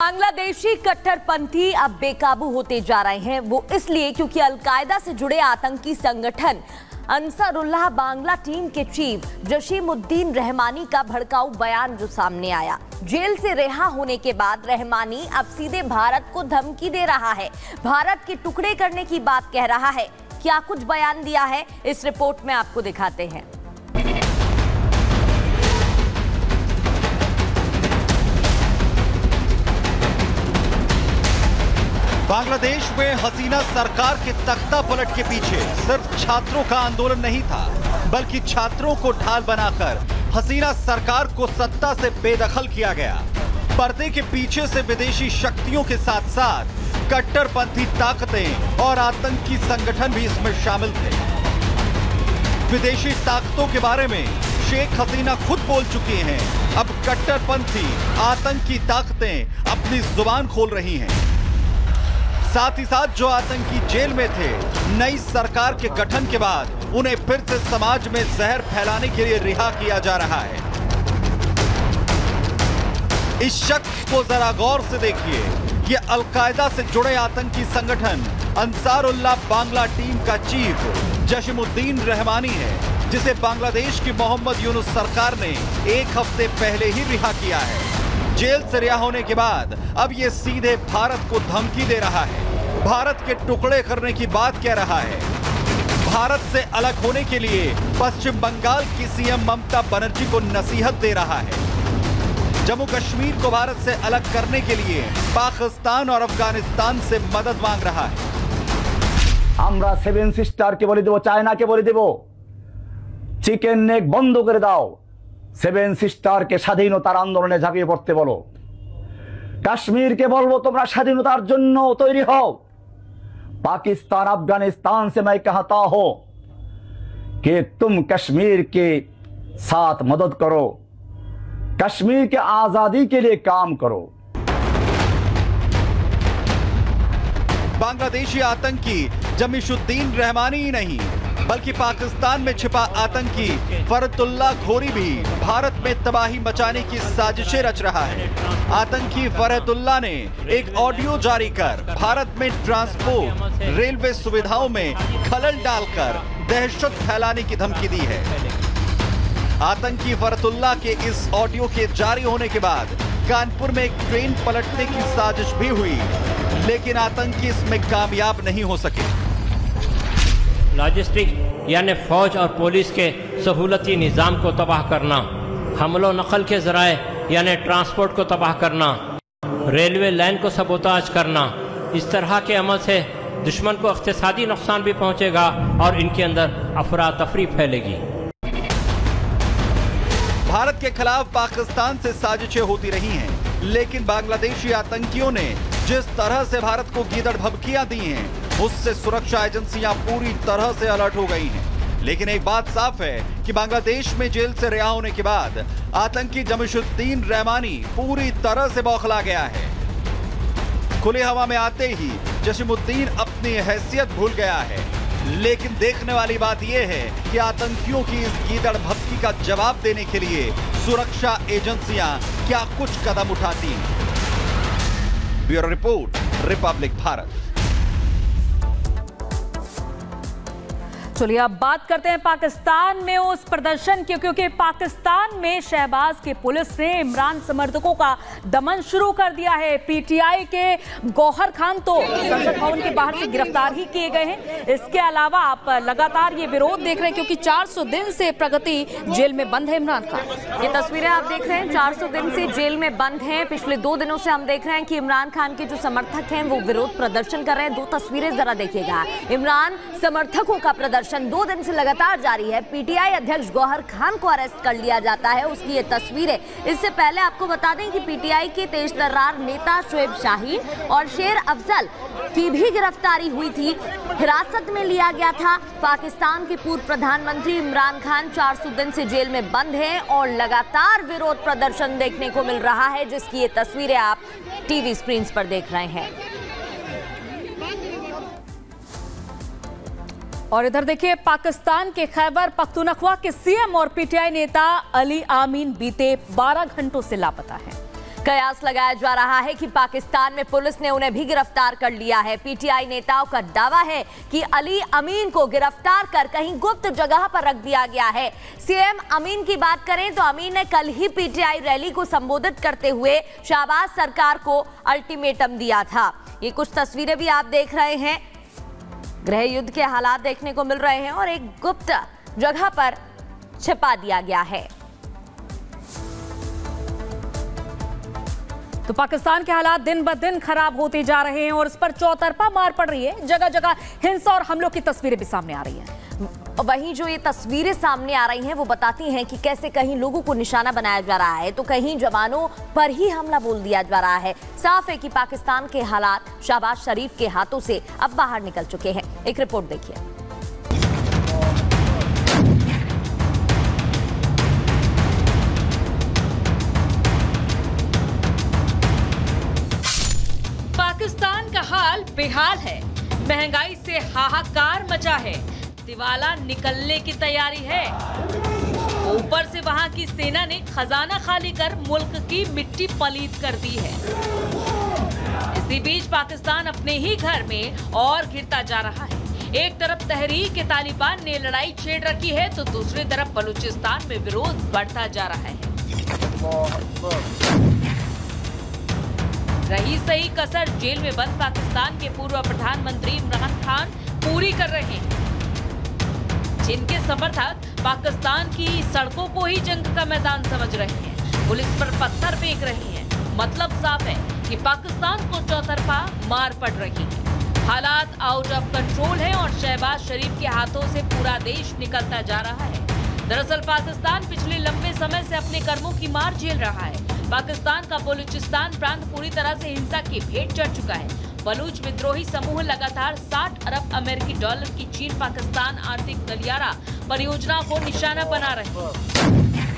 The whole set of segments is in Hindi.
बांग्लादेशी कट्टरपंथी अब बेकाबू होते जा रहे हैं। वो इसलिए क्योंकि अलकायदा से जुड़े आतंकी संगठन अंसारुल्लाह बांग्ला टीम के चीफ जशीमुद्दीन रहमानी का भड़काऊ बयान जो सामने आया। जेल से रिहा होने के बाद रहमानी अब सीधे भारत को धमकी दे रहा है, भारत के टुकड़े करने की बात कह रहा है। क्या कुछ बयान दिया है, इस रिपोर्ट में आपको दिखाते हैं। बांग्लादेश में हसीना सरकार के तख्ता पलट के पीछे सिर्फ छात्रों का आंदोलन नहीं था, बल्कि छात्रों को ढाल बनाकर हसीना सरकार को सत्ता से बेदखल किया गया। पर्दे के पीछे से विदेशी शक्तियों के साथ साथ कट्टरपंथी ताकतें और आतंकी संगठन भी इसमें शामिल थे। विदेशी ताकतों के बारे में शेख हसीना खुद बोल चुकी हैं। अब कट्टरपंथी आतंकी ताकतें अपनी जुबान खोल रही हैं। साथ ही साथ जो आतंकी जेल में थे, नई सरकार के गठन के बाद उन्हें फिर से समाज में जहर फैलाने के लिए रिहा किया जा रहा है। इस शख्स को जरा गौर से देखिए। ये अलकायदा से जुड़े आतंकी संगठन अंसारुल्लाह बांग्ला टीम का चीफ जशीमुद्दीन रहमानी है, जिसे बांग्लादेश की मोहम्मद यूनुस सरकार ने एक हफ्ते पहले ही रिहा किया है। जेल से रिहा होने के बाद अब ये सीधे भारत को धमकी दे रहा है, भारत के टुकड़े करने की बात कह रहा है। भारत से अलग होने के लिए पश्चिम बंगाल की सीएम ममता बनर्जी को नसीहत दे रहा है। जम्मू कश्मीर को भारत से अलग करने के लिए पाकिस्तान और अफगानिस्तान से मदद मांग रहा है। আমরা সেভেন সিস্টারকে বলে দেব, চায়নাকে বলে দেব, চিকেন নেক বন্ধ করে দাও, সেভেন সিস্টারকে স্বাধীনতার আন্দোলনে ঝাঁপিয়ে পড়তে বলো। কাশ্মীরকে বলবো তোমরা স্বাধীনতার জন্য তৈরি হও। पाकिस्तान अफगानिस्तान से मैं कहता हूं कि तुम कश्मीर के साथ मदद करो, कश्मीर के आजादी के लिए काम करो। बांग्लादेशी आतंकी जमीशुद्दीन रहमानी ही नहीं, बल्कि पाकिस्तान में छिपा आतंकी फरहतुल्लाह घोरी भी भारत में तबाही मचाने की साजिशें रच रहा है। आतंकी फरहतुल्लाह ने एक ऑडियो जारी कर भारत में ट्रांसपोर्ट, रेलवे सुविधाओं में खलल डालकर दहशत फैलाने की धमकी दी है। आतंकी फरहतुल्लाह के इस ऑडियो के जारी होने के बाद कानपुर में एक ट्रेन पलटने की साजिश भी हुई, लेकिन आतंकी इसमें कामयाब नहीं हो सके। लॉजिस्टिक यानी फौज और पुलिस के सहूलती निज़ाम को तबाह करना, हमलो नकल के ज़राए यानी ट्रांसपोर्ट को तबाह करना, रेलवे लाइन को सबोताज करना, इस तरह के अमल से दुश्मन को इक़्तिसादी नुकसान भी पहुंचेगा और इनके अंदर अफरा तफरी फैलेगी। भारत के खिलाफ पाकिस्तान से साजिशें होती रही हैं, लेकिन बांग्लादेशी आतंकियों ने जिस तरह से भारत को गीदड़ भभकियां दी हैं, उससे सुरक्षा एजेंसियां पूरी तरह से अलर्ट हो गई हैं। लेकिन एक बात साफ है कि बांग्लादेश में जेल से रिहा होने के बाद आतंकी जमीशुद्दीन रहमानी पूरी तरह से बौखला गया है। खुली हवा में आते ही जशीमुद्दीन अपनी हैसियत भूल गया है। लेकिन देखने वाली बात यह है कि आतंकियों की इस गीदड़ भभकी का जवाब देने के लिए सुरक्षा एजेंसियां क्या कुछ कदम उठाती हैं। Bureau report, Republic Bharat. चलिए अब बात करते हैं पाकिस्तान में उस प्रदर्शन की, क्योंकि पाकिस्तान में शहबाज की पुलिस ने इमरान समर्थकों का दमन शुरू कर दिया है। पीटीआई के गौहर खान तो संसद भवन के बाहर से गिरफ्तार ही किए गए हैं। इसके अलावा आप लगातार ये विरोध देख रहे हैं, क्योंकि 400 दिन से प्रगति जेल में बंद है इमरान खान। ये तस्वीरें आप देख रहे हैं, 400 दिन से जेल में बंद हैं। पिछले 2 दिनों से हम देख रहे हैं कि इमरान खान के जो समर्थक हैं वो विरोध प्रदर्शन कर रहे हैं। 2 तस्वीरें जरा देखिएगा। इमरान समर्थकों का प्रदर्शन 2 दिन से लगातार जारी है। पीटीआई अध्यक्ष गौहर खान को अरेस्ट कर लिया जाता है, उसकी ये तस्वीरें। इससे पहले आपको बता दें कि पीटीआई के तेज तर्रार नेता शोएब शाहीन और शेर अफजल की भी गिरफ्तारी हुई थी, हिरासत में लिया गया था। पाकिस्तान के पूर्व प्रधानमंत्री इमरान खान 400 दिन से जेल में बंद हैं और लगातार विरोध प्रदर्शन देखने को मिल रहा है, जिसकी ये तस्वीरें आप टीवी स्क्रीन पर देख रहे हैं। और इधर देखिए, पाकिस्तान के खैबर पख्तूनख्वा के सीएम और पीटीआई नेता अली आमीन बीते 12 घंटों से लापता हैं। कयास लगाया जा रहा है कि पाकिस्तान में पुलिस ने उन्हें भी गिरफ्तार कर लिया है। पीटीआई नेताओं का दावा है कि अली अमीन को गिरफ्तार कर कहीं गुप्त जगह पर रख दिया गया है। सीएम अमीन की बात करें तो अमीन ने कल ही पीटीआई रैली को संबोधित करते हुए शहबाज सरकार को अल्टीमेटम दिया था। ये कुछ तस्वीरें भी आप देख रहे हैं, गृह युद्ध के हालात देखने को मिल रहे हैं और एक गुप्त जगह पर छिपा दिया गया है। तो पाकिस्तान के हालात दिन ब दिन खराब होते जा रहे हैं और इस पर चौतरफा मार पड़ रही है। जगह जगह हिंसा और हमलों की तस्वीरें भी सामने आ रही हैं। वहीं जो ये तस्वीरें सामने आ रही हैं वो बताती हैं कि कैसे कहीं लोगों को निशाना बनाया जा रहा है तो कहीं जवानों पर ही हमला बोल दिया जा रहा है। साफ है कि पाकिस्तान के हालात शहबाज शरीफ के हाथों से अब बाहर निकल चुके हैं। एक रिपोर्ट देखिए। पाकिस्तान का हाल बेहाल है। महंगाई से हाहाकार मचा है। दिवाला निकलने की तैयारी है। ऊपर से वहां की सेना ने खजाना खाली कर मुल्क की मिट्टी पलीत कर दी है। इसी बीच पाकिस्तान अपने ही घर में और घिरता जा रहा है। एक तरफ तहरीक-ए-तालिबान ने लड़ाई छेड़ रखी है तो दूसरी तरफ बलूचिस्तान में विरोध बढ़ता जा रहा है। रही सही कसर जेल में बंद पाकिस्तान के पूर्व प्रधानमंत्री इमरान खान पूरी कर रहे हैं, जिनके समर्थक पाकिस्तान की सड़कों को ही जंग का मैदान समझ रहे हैं, पुलिस पर पत्थर फेंक रहे हैं। मतलब साफ है कि पाकिस्तान को चौतरफा मार पड़ रही है। हालात आउट ऑफ कंट्रोल है और शहबाज शरीफ के हाथों से पूरा देश निकलता जा रहा है। दरअसल पाकिस्तान पिछले लंबे समय से अपने कर्मों की मार झेल रहा है। पाकिस्तान का बलूचिस्तान प्रांत पूरी तरह से हिंसा की भेंट चढ़ चुका है। बलूच विद्रोही समूह लगातार 60 अरब अमेरिकी डॉलर की चीन पाकिस्तान आर्थिक गलियारा परियोजना को निशाना बना रहे हैं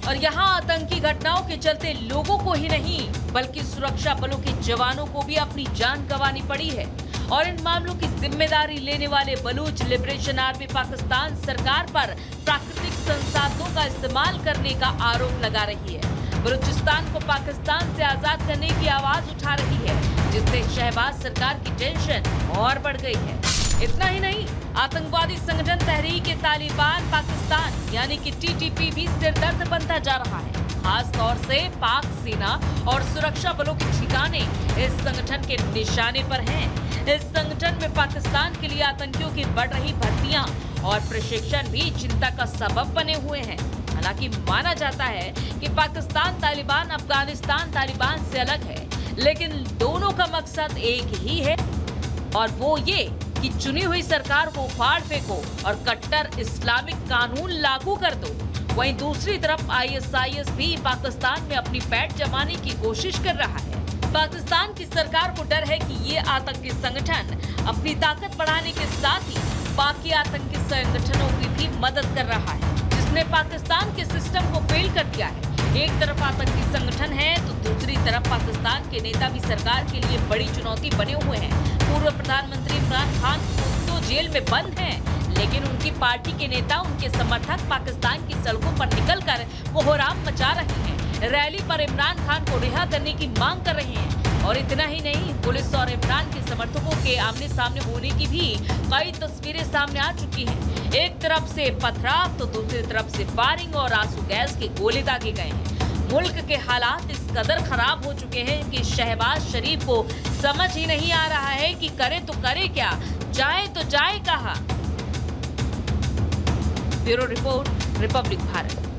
और यहाँ आतंकी घटनाओं के चलते लोगों को ही नहीं बल्कि सुरक्षा बलों के जवानों को भी अपनी जान गंवानी पड़ी है। और इन मामलों की जिम्मेदारी लेने वाले बलूच लिबरेशन आर्मी पाकिस्तान सरकार पर प्राकृतिक संसाधनों का इस्तेमाल करने का आरोप लगा रही है। बलूचिस्तान को पाकिस्तान से आजाद करने की आवाज उठा रही है, जिससे शहबाज सरकार की टेंशन और बढ़ गई है। इतना ही नहीं, आतंकवादी संगठन तहरीक-ए-तालिबान पाकिस्तान यानी कि टीटीपी भी सिरदर्द बनता जा रहा है। खास तौर से पाक सेना और सुरक्षा बलों के ठिकाने इस संगठन के निशाने पर हैं। इस संगठन में पाकिस्तान के लिए आतंकियों की बढ़ रही भर्तियां और प्रशिक्षण भी चिंता का सबब बने हुए हैं। हालांकि माना जाता है कि पाकिस्तान तालिबान अफगानिस्तान तालिबान से अलग है, लेकिन दोनों का मकसद एक ही है और वो ये कि चुनी हुई सरकार को फाड़ फेंको और कट्टर इस्लामिक कानून लागू कर दो। वहीं दूसरी तरफ ISIS भी पाकिस्तान में अपनी पैठ जमाने की कोशिश कर रहा है। पाकिस्तान की सरकार को डर है कि ये आतंकी संगठन अपनी ताकत बढ़ाने के साथ ही बाकी आतंकी संगठनों की भी मदद कर रहा है, जिसने पाकिस्तान के सिस्टम को फेल कर दिया है। एक तरफ आतंकी संगठन है तो दूसरी तरफ पाकिस्तान के नेता भी सरकार के लिए बड़ी चुनौती बने हुए हैं। पूर्व प्रधानमंत्री इमरान खान तो जेल में बंद हैं, लेकिन उनकी पार्टी के नेता, उनके समर्थक पाकिस्तान की सड़कों पर निकलकर कोहराम मचा रहे हैं। रैली पर इमरान खान को रिहा करने की मांग कर रहे हैं। और इतना ही नहीं, पुलिस और इमरान के समर्थकों के आमने सामने होने की भी कई तस्वीरें सामने आ चुकी हैं। एक तरफ से पथराव तो दूसरी तरफ से फायरिंग और आंसू गैस के गोले दागे गए हैं। मुल्क के हालात इस कदर खराब हो चुके हैं कि शहबाज शरीफ को समझ ही नहीं आ रहा है कि करे तो करे क्या, जाए तो जाए कहाँ। Bureau report, Republic Bharat.